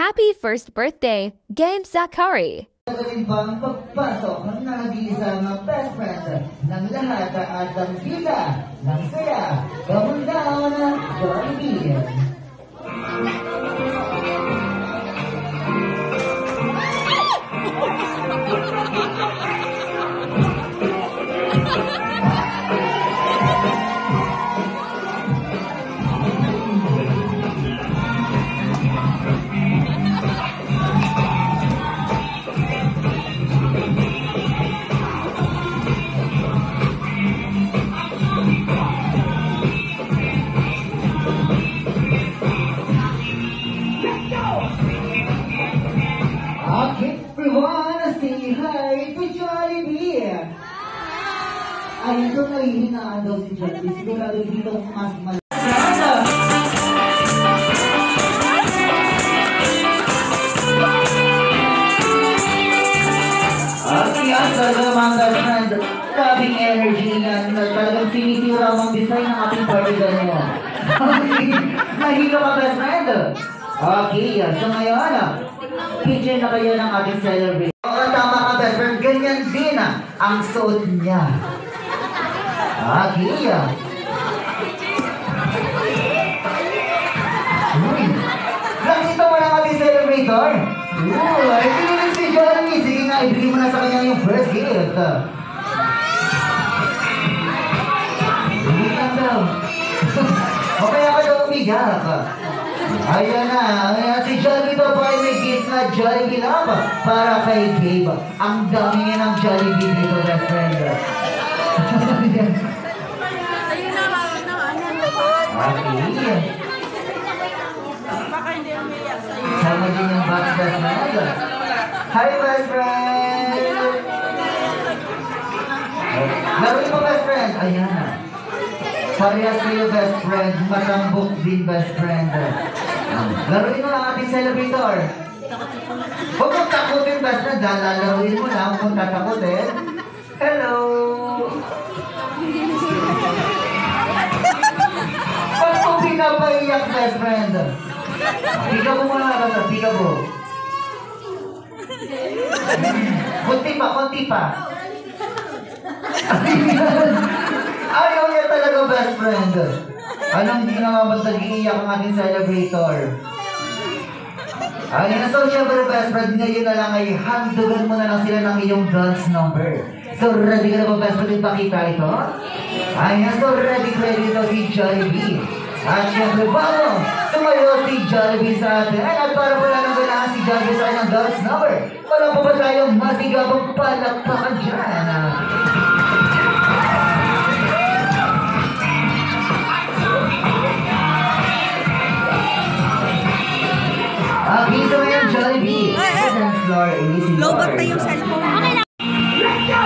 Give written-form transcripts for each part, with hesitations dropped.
Happy first birthday, Game Zachary! Gagawin bang pagpasok ng nag-iisang best friend ng lahat at ang bida ng saya, kamundaon ng Jollibee. Everyone, say hi to Jollibee! Ayun, so nahihinaan daw si Jollibee. Sigurado dito mas malaki. Yan, talaga mga best friend. Grabing energy yan. Talagang sinisira ang design ng ating partisan mo. Nahilo ka best friend. Okay, so ngayon, picture na kayo ng ating celebrate. Oo, tama ka best friend. Ganyan din ang suot niya. Okay. Nakita mo ng ating celebrator? Ay pinilig si Jollibee. Sige nga, ibigay mo na sa kanya yung first gift. Hindi lang daw. O kaya ka daw umiyak. Ayan na, si Jollibee daw pa ay may gift na Jollibee Love para kay Gabe. Ang dami niya ng Jollibee dito, best friend. Okay. Sama din yung box, best friend. Hi, best friend! Laruin mo, best friend. Ayan na. Parehas kayo, best friend. Matambok din, best friend. Laruin mo lang ating celebrator. Huwag mong takutin, best friend. Lalaruin mo lang kung tatakutin. Hello! Ba't mo pinapaiyak, best friend? Peekaboo mo na ka, peekaboo. Konti pa. Ayaw niya talaga, best friend. Anong ginawa mo sa iiyak ang ating celebrator? Ayun, so syempre, best friend, ngayon na lang ay handugan mo na lang sila ng iyong dance number. So ready ka na ba, best friend, ipakita ito? Ayun, so ready ito si Jollibee. At syempre, bago tumayo si Jollibee sa atin. At para wala nang kailangan si Jollibee sa kanyang dance number, wala pa ba tayong masigabang palakpakan dyan? Okay, so ngayon, Jollibee. Dance floor, easy floor. Lobot na yung cellphone. Okay lang. Let's go!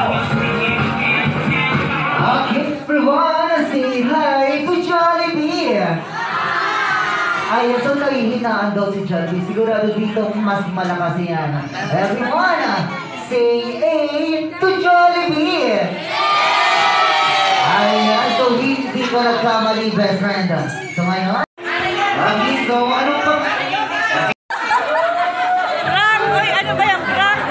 Okay, everyone, say hi to Jollibee! Ayun, so nahihinaan daw si Jollibee. Sigurado dito mas malakas yan. Everyone, say A to Jollibee! Ayan, so hindi ko nagkamali, best friend. So ngayon, okay, so anong pag... Ano ba yung prank?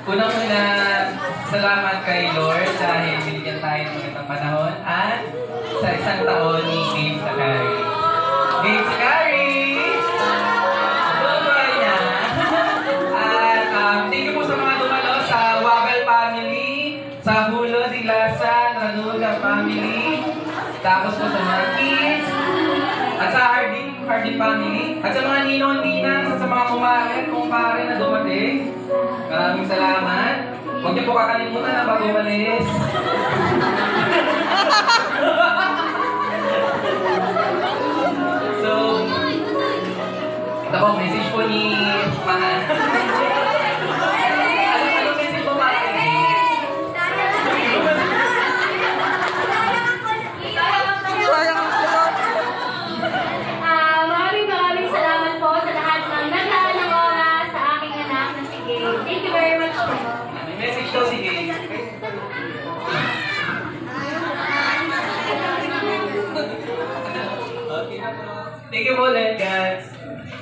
Unang-una, salamat kay Lord dahil binigyan tayo ng magandang panahon at sa isang taon ni Game Zachary. Game Zachary! Doon niya. At thank you po sa mga dumalo sa Wagal family, sa Hulo, Diglasan, Ranuga family, tapos po sa mga kids, at sa Hardin family, at sa mga ninong-ninang, sa mga kumpare na dumating. niyo po kakalimutan na bago umalis. So, ito po, message po ni Mahal. Ano message po, Mahal? Maraming salamat po sa lahat ng naglaan ng oras sa aking anak na si Gay. Thank you very much po. May message daw si Gay. Thank you po ulit, guys.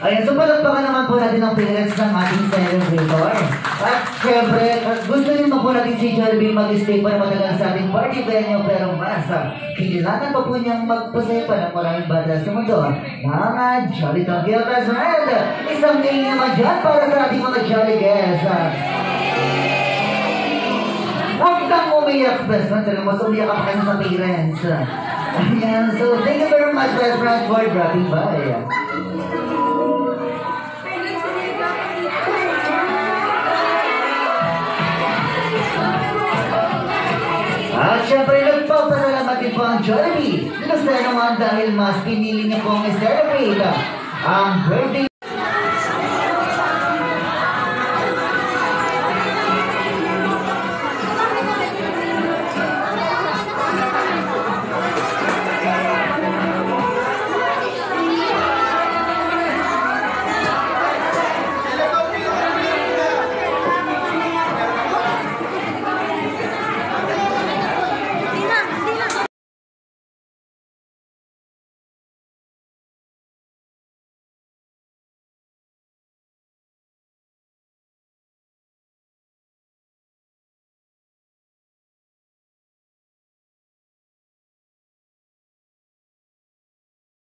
Ayan, so palagpakan naman po natin ang parents ng ating celebrator. At syempre, gusto rin po natin si Jollibee mag-stay pa na matagal sa ating party venue, pero mas kailangan pa po niyang magpasaya pa ng maraming bata sa mundo. Mga Jolly Tokyo Best Friend! Isang ngayon naman dyan para sa ating mga Jolly guests. Huwag kang umiyak, best friend. Talagang mas umiyak ka pa kasi sa parents. Ayan, so thank you very much, best friend, for dropping by. At syempre, nagpapasalamat din po ang Jollibee. Gusto naman dahil mas pinili niya pong i-celebrate ang birthday